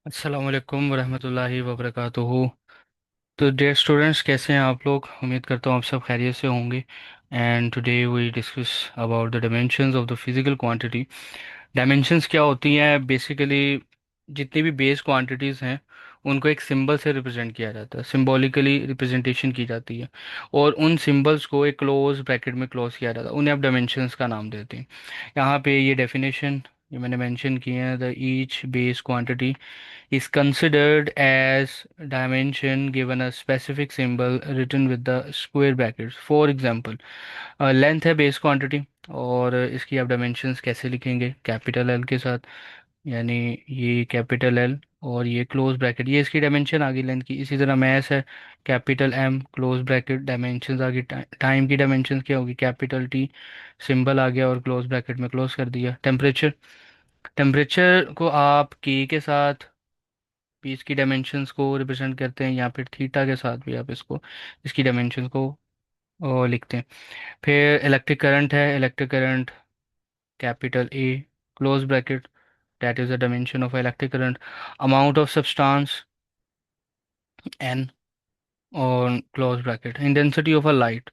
अस्सलाम वालेकुम वरहमतुल्लाहि वबरकातुहू। तो डियर स्टूडेंट्स, कैसे हैं आप लोग? उम्मीद करता हूँ आप सब खैरियत से होंगे। And today we discuss about the dimensions of the physical quantity. Dimensions क्या होती हैं? बेसिकली जितनी भी बेस क्वांटिटीज़ हैं उनको एक सिंबल से रिप्रेजेंट किया जाता है, सिंबॉलिकली रिप्रेजेंटेशन की जाती है। और उन सिंबल्स को एक क्लोज ब्रैकेट में क्लोज किया जाता है, उन्हें आप डायमेंशंस का नाम देते हैं। यहाँ पे ये डेफिनेशन ये मैंने मेंशन की है: the each base quantity is considered as dimension given a specific symbol written with the square brackets. For example, length है बेस क्वांटिटी, और इसकी आप डायमेंशंस कैसे लिखेंगे? कैपिटल एल के साथ, यानी ये कैपिटल एल और ये क्लोज ब्रैकेट, ये इसकी डायमेंशन आ गई लेंथ की। इसी तरह मैथ है, capital M close bracket dimensions आ गई। टाइम की डायमेंशंस क्या होगी? कैपिटल टी सिंबल आ गया और क्लोज ब्रैकेट में क्लोज कर दिया। टेम्परेचर, टेम्परेचर को आप के साथ पीस की डायमेंशंस को रिप्रेजेंट करते हैं, या फिर थीटा के साथ भी आप इसको, इसकी डायमेंशंस को लिखते हैं। फिर इलेक्ट्रिक करंट है, electric current capital A close bracket, that is the dimension of electric current. Amount of substance N और close bracket. Intensity of a light,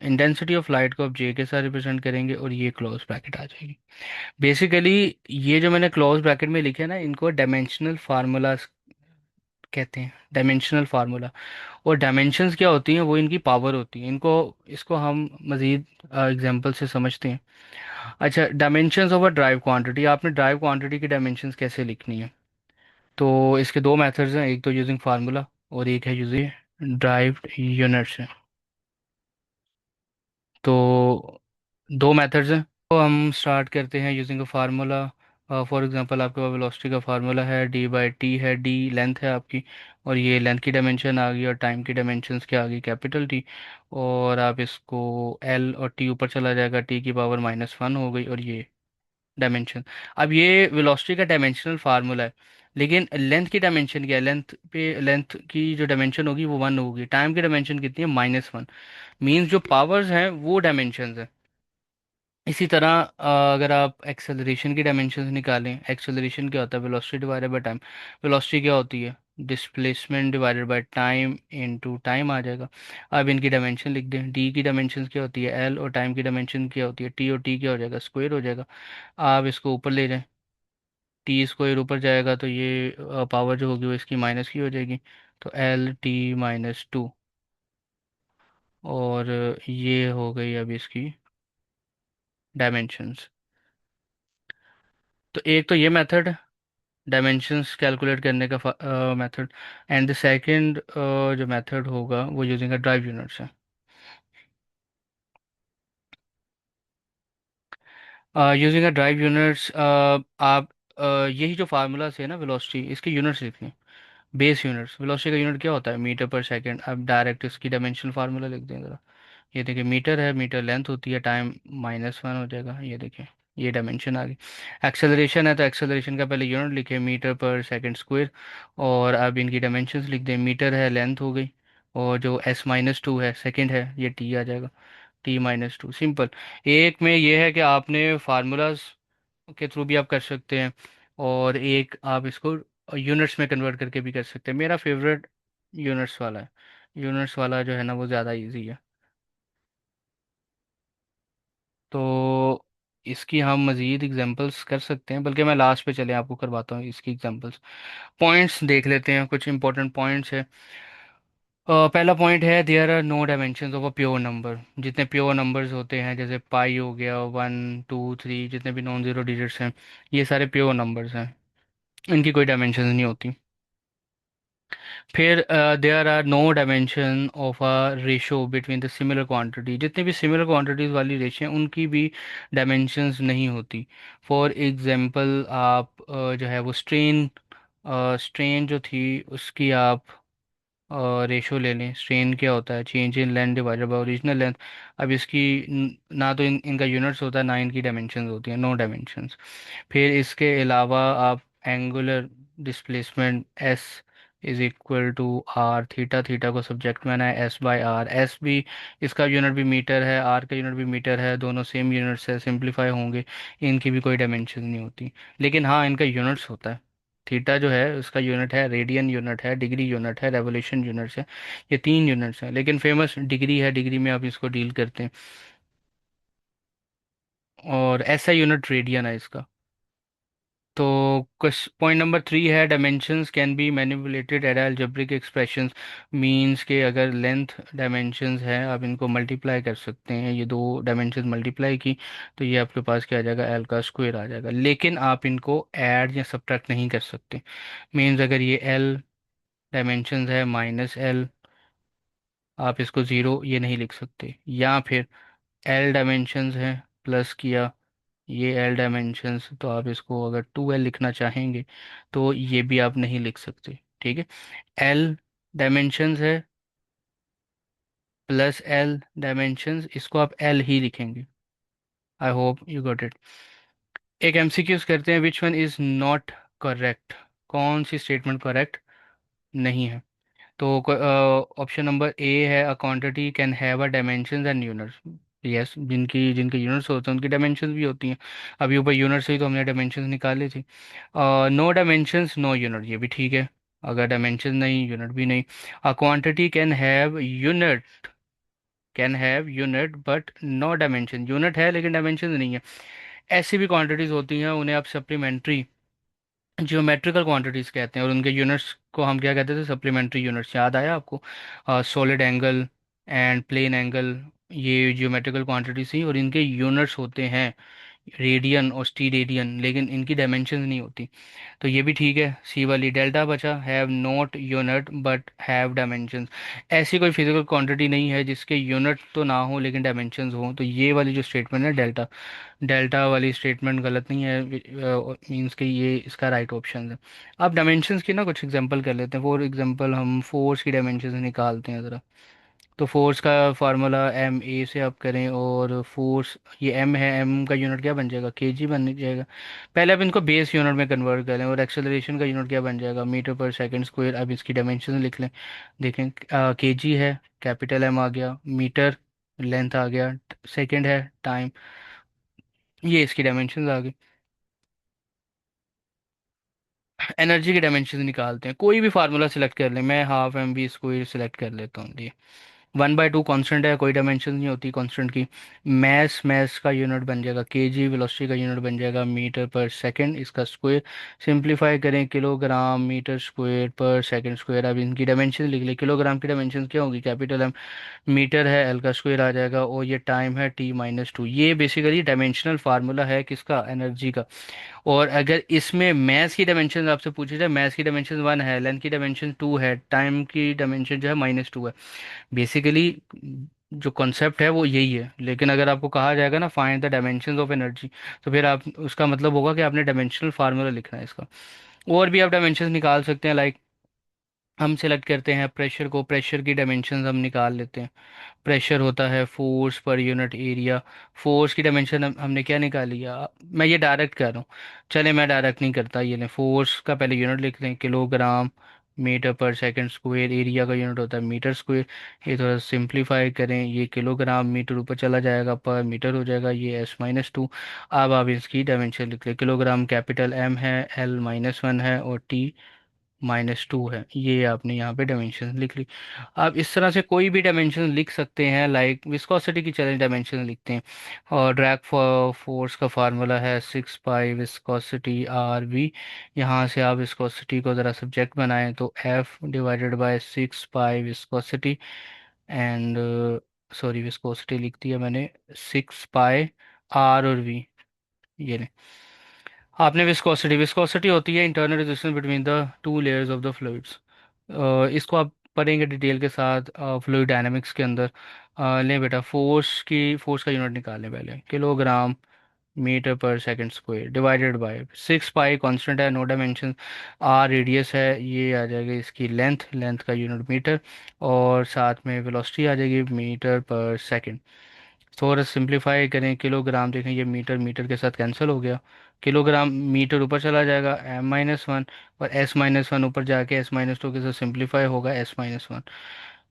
intensity of light को आप जे के साथ रिप्रेजेंट करेंगे और ये क्लोज ब्रैकेट आ जाएगी। बेसिकली ये जो मैंने क्लोज ब्रैकेट में लिखे हैं ना, इनको डायमेंशनल फार्मूला कहते हैं, डायमेंशनल फार्मूला। और डायमेंशंस क्या होती हैं? वो इनकी पावर होती है। इनको इसको हम मज़ीद एग्जांपल से समझते हैं। अच्छा, dimensions of a drive quantity, आपने ड्राइव क्वांटिटी की डायमेंशंस कैसे लिखनी है? तो इसके दो मेथड्स हैं, एक तो यूजिंग फार्मूला और एक है यूजिंग ड्राइव्ड यूनिट्स है। तो दो मेथड्स हैं। तो हम स्टार्ट करते हैं using a formula. For example आपके पास वेलोसिटी का फार्मूला है, डी बाई टी है, डी लेंथ है आपकी, और ये लेंथ की डायमेंशन आ गई, और टाइम की डायमेंशंस क्या आ गई? Capital T. और आप इसको एल और टी ऊपर चला जाएगा, टी की पावर -1 हो गई, और ये डायमेंशन। अब ये वेलोसिटी का डायमेंशनल फार्मूला है, लेकिन लेंथ की डायमेंशन क्या है? लेंथ पे लेंथ की जो डायमेंशन होगी वो 1 होगी। टाइम की डायमेंशन कितनी है? -1। मीन्स जो पावर्स हैं वो डायमेंशन है। इसी तरह अगर आप एक्सेलरेशन की डायमेंशंस निकालें, एक्सेलरेशन क्या होता है? Velocity divided by time. Velocity क्या होती है? Displacement divided by time into time आ जाएगा। अब इनकी डायमेंशन लिख दें। डी की डायमेंशन क्या होती है? एल। और टाइम की डायमेंशन क्या होती है? टी। और टी क्या हो जाएगा? स्क्वायर हो जाएगा। आप इसको ऊपर ले जाएं, टी स्क्वायर ऊपर जाएगा तो ये पावर जो होगी वो इसकी माइनस की हो जाएगी। तो एल टी -2। और ये हो गई अब इसकी डायमेंशंस। तो एक तो ये मेथड, डायमेंशंस कैलकुलेट करने का मेथड। एंड द सेकंड जो मेथड होगा वो यूजिंग अ ड्राइव यूनिट्स है। यूजिंग अ ड्राइव यूनिट्स, आप यही जो फार्मूलाज है ना वेलोसिटी, इसके यूनिट्स लिखने हैं। बेस यूनिट्स, वेलोसिटी का यूनिट क्या होता है? मीटर पर सेकंड। अब डायरेक्ट इसकी डायमेंशन फार्मूला लिख दें ज़रा। ये देखिए, मीटर है, मीटर लेंथ होती है, टाइम -1 हो जाएगा। ये देखिए, ये डायमेंशन आ गई। एक्सेलरेशन है तो एक्सेलरेशन का पहले यूनिट लिखे, मीटर पर सेकंड स्क्वायर। और अब इनकी डायमेंशंस लिख दें। मीटर है, लेंथ हो गई, और जो s -2 है सेकंड है, ये t आ जाएगा, t -2। सिंपल। एक में ये है कि आपने फार्मूलाज के थ्रू भी आप कर सकते हैं, और एक आप इसको यूनिट्स में कन्वर्ट करके भी कर सकते हैं। मेरा फेवरेट यूनिट्स वाला है। यूनिट्स वाला जो है ना वो ज़्यादा इजी है। तो इसकी हम मज़ीद एग्जांपल्स कर सकते हैं, बल्कि मैं लास्ट पे चले आपको करवाता हूँ इसकी एग्जांपल्स। पॉइंट्स देख लेते हैं, कुछ इंपॉर्टेंट पॉइंट्स है। पहला पॉइंट है, there are no dimensions of a pure number. जितने प्योर नंबर्स होते हैं, जैसे पाई हो गया, 1 2 3, जितने भी नॉन ज़ीरो डिजिट्स हैं, ये सारे प्योर नंबर्स हैं, इनकी कोई डायमेंशंस नहीं होती। फिर there are no dimension of a ratio between the similar quantity. जितने भी सिमिलर क्वांटिटीज़ वाली रेशो हैं उनकी भी डायमेंशंस नहीं होती। फॉर एग्जांपल आप जो है वो स्ट्रेन, स्ट्रेन जो थी उसकी आप रेशो ले लें। स्ट्रेन क्या होता है? Change in length divided by original length. अब इसकी ना तो इनका यूनिट्स होता है, ना इनकी डायमेंशंस होती हैं, नो डायमेंशंस। फिर इसके अलावा आप angular displacement S is equal to R theta, theta को सब्जेक्ट में आना है s/r। एस भी, इसका यूनिट भी मीटर है, आर का यूनिट भी मीटर है, दोनों सेम यूनिट्स है, सिंप्लीफाई होंगे, इनकी भी कोई डायमेंशन नहीं होती। लेकिन हाँ, इनका यूनिट्स होता है। थीटा जो है उसका यूनिट है रेडियन, यूनिट है डिग्री, यूनिट है रेवोल्यूशन, यूनिट्स है। ये तीन यूनिट्स हैं, लेकिन फेमस डिग्री है, डिग्री में आप इसको डील करते हैं। और ऐसा यूनिट रेडियन है इसका। तो पॉइंट नंबर 3 है, dimensions can be manipulated at algebraic expressions. Means के अगर लेंथ डायमेंशंस है, आप इनको मल्टीप्लाई कर सकते हैं, ये दो डायमेंशंस मल्टीप्लाई की तो ये आपके पास क्या आ जाएगा, एल का स्क्वायर आ जाएगा। लेकिन आप इनको ऐड या सब्ट्रैक्ट नहीं कर सकते। मींस अगर ये एल डायमेंशंस है माइनस एल, आप इसको ज़ीरो ये नहीं लिख सकते। या फिर एल डायमेंशंस है प्लस किया ये एल डायमेंशंस, तो आप इसको अगर 2L लिखना चाहेंगे तो ये भी आप नहीं लिख सकते। ठीक है, एल डायमेंशंस है प्लस एल डायमेंशंस, इसको आप एल ही लिखेंगे। I hope you got it. एक एमसीक्यूज करते हैं, which one is not correct. कौन सी स्टेटमेंट करेक्ट नहीं है? तो ऑप्शन नंबर ए है, अ quantity can have a dimensions and units. Yes, जिनकी जिनके यूनिट्स होते हैं उनकी डायमेंशंस भी होती हैं। अभी ऊपर यूनिट से ही तो हमने डायमेंशंस निकाले थे। नो डायमेंशंस नो यूनिट, ये भी ठीक है। अगर डायमेंशन नहीं यूनिट भी नहीं। A quantity can have unit but no dimension, unit है लेकिन डायमेंशन नहीं है। ऐसी भी क्वांटिटीज होती हैं, उन्हें आप सप्लीमेंट्री जियोमेट्रिकल क्वांटिटीज कहते हैं, और उनके यूनिट्स को हम क्या कहते थे, सप्लीमेंट्री यूनिट्स। याद आया आपको? Solid angle and plane angle, ये जियोमेट्रिकल क्वांटिटीज ही, और इनके यूनिट्स होते हैं रेडियन और स्टीरेडियन, लेकिन इनकी डायमेंशन नहीं होती। तो ये भी ठीक है, सी वाली। डेल्टा बचा, have not unit but have dimensions. ऐसी कोई फिजिकल क्वांटिटी नहीं है जिसके यूनिट तो ना हो लेकिन डायमेंशंस हो, तो ये वाली जो स्टेटमेंट है डेल्टा, डेल्टा वाली स्टेटमेंट गलत नहीं है। मीन्स कि ये इसका राइट ऑप्शन है। अब डायमेंशंस की ना कुछ एग्जांपल कर लेते हैं। फॉर एग्जांपल हम फोर्स की डायमेंशंस निकालते हैं ज़रा। तो फोर्स का फार्मूला एम ए से आप करें, और फोर्स ये एम है, एम का यूनिट क्या बन जाएगा, केजी बन जाएगा। पहले आप इनको बेस यूनिट में कन्वर्ट करें, और एक्सेलरेशन का यूनिट क्या बन जाएगा, मीटर पर सेकंड स्क्वायर। अब इसकी डायमेंशन लिख लें। देखें, केजी है, कैपिटल एम आ गया, मीटर लेंथ आ गया, सेकंड है टाइम, ये इसकी डायमेंशन आ गई। एनर्जी के डायमेंशन निकालते हैं, कोई भी फार्मूला सिलेक्ट कर लें। मैं half M V square select कर लेता हूँ जी। 1/2 कांस्टेंट है, कोई डायमेंशन नहीं होती कांस्टेंट की। मैस का यूनिट बन जाएगा केजी, वेलोसिटी का यूनिट बन जाएगा मीटर पर सेकंड, इसका स्क्वायर। सिंपलीफाई करें, किलोग्राम मीटर स्क्वायर पर सेकंड स्क्वायर। अब इनकी डायमेंशन लिख ले, किलोग्राम की डायमेंशन क्या होगी, कैपिटल एम, मीटर है एल का स्क्वायर आ जाएगा, और ये टाइम है T-2। ये बेसिकली डायमेंशनल फार्मूला है किसका, एनर्जी का। और अगर इसमें मैथ की डायमेंशन आपसे पूछे जाए, मैथ की डायमेंशन 1 है, लेंथ की डायमेंशन 2 है, टाइम की डायमेंशन जो है -2 है। बेसिकली जो कॉन्सेप्ट है वो यही है। लेकिन अगर आपको कहा जाएगा ना, find the dimensions of energy, तो फिर आप उसका मतलब होगा कि आपने डायमेंशनल फार्मूला लिखना है इसका। और भी आप डायमेंशंस निकाल सकते हैं, लाइक हम सेलेक्ट करते हैं प्रेशर को, प्रेशर की डायमेंशंस हम निकाल लेते हैं। प्रेशर होता है force per unit area. Force की डायमेंशन हमने क्या निकाली है, मैं ये डायरेक्ट कर रहा हूँ। चले, मैं डायरेक्ट नहीं करता, ये लें, फोर्स का पहले यूनिट लिख लें, किलोग्राम मीटर पर सेकंड स्क्वायर, एरिया का यूनिट होता है मीटर स्क्वायर। ये थोड़ा सिंप्लीफाई करें, ये किलोग्राम मीटर ऊपर चला जाएगा, पर मीटर हो जाएगा, ये S-2। अब आप इसकी डायमेंशन लिख लें, किलोग्राम कैपिटल एम है, L-1 है, और T-2 है। ये आपने यहाँ पे डायमेंशन लिख ली। आप इस तरह से कोई भी डायमेंशन लिख सकते हैं, लाइक विस्कोसिटी की चैलेंज डायमेंशन लिखते हैं। और ड्रैग फोर्स का फार्मूला है 6 पाई विस्कोसिटी R V। यहाँ से आप विस्कोसिटी को ज़रा सब्जेक्ट बनाएं तो F/6 pi viscosity and, sorry viscosity लिख दिया मैंने, 6 पाई R और V। ये लें, आपने विस्कोसिटी, विस्कोसिटी होती है internal resistance between the two layers of the fluids. इसको आप पढ़ेंगे डिटेल के साथ फ्लूइड डायनामिक्स के अंदर। लें बेटा, फोर्स का यूनिट निकालें पहले, किलोग्राम मीटर पर second square divided by 6 pi constant है, नो डायमेंशन। आर रेडियस है, ये आ जाएगा इसकी लेंथ, लेंथ का यूनिट मीटर, और साथ में वेलोसिटी आ जाएगी मीटर पर सेकंड। थोड़ा सिंप्लीफाई करें, किलोग्राम देखें, ये मीटर मीटर के साथ कैंसिल हो गया, किलोग्राम मीटर ऊपर चला जाएगा M-1, और S-1 ऊपर जाके S-2 के साथ सिंप्लीफाई होगा S-1।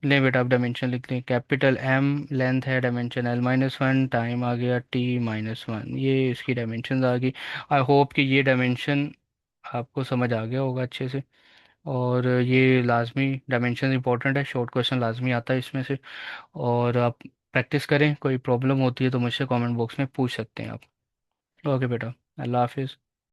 लें बेटा, आप डायमेंशन लिख लें, कैपिटल एम लेंथ है, डायमेंशन L-1, टाइम आ गया T-1, ये इसकी डायमेंशन आ गई। आई होप कि ये डायमेंशन आपको समझ आ गया होगा अच्छे से। और ये लाजमी डायमेंशन इंपॉर्टेंट है, शॉर्ट क्वेश्चन लाजमी आता है इसमें से। और आप प्रैक्टिस करें, कोई प्रॉब्लम होती है तो मुझसे कमेंट बॉक्स में पूछ सकते हैं आप। ओके बेटा, अल्लाह हाफिज़।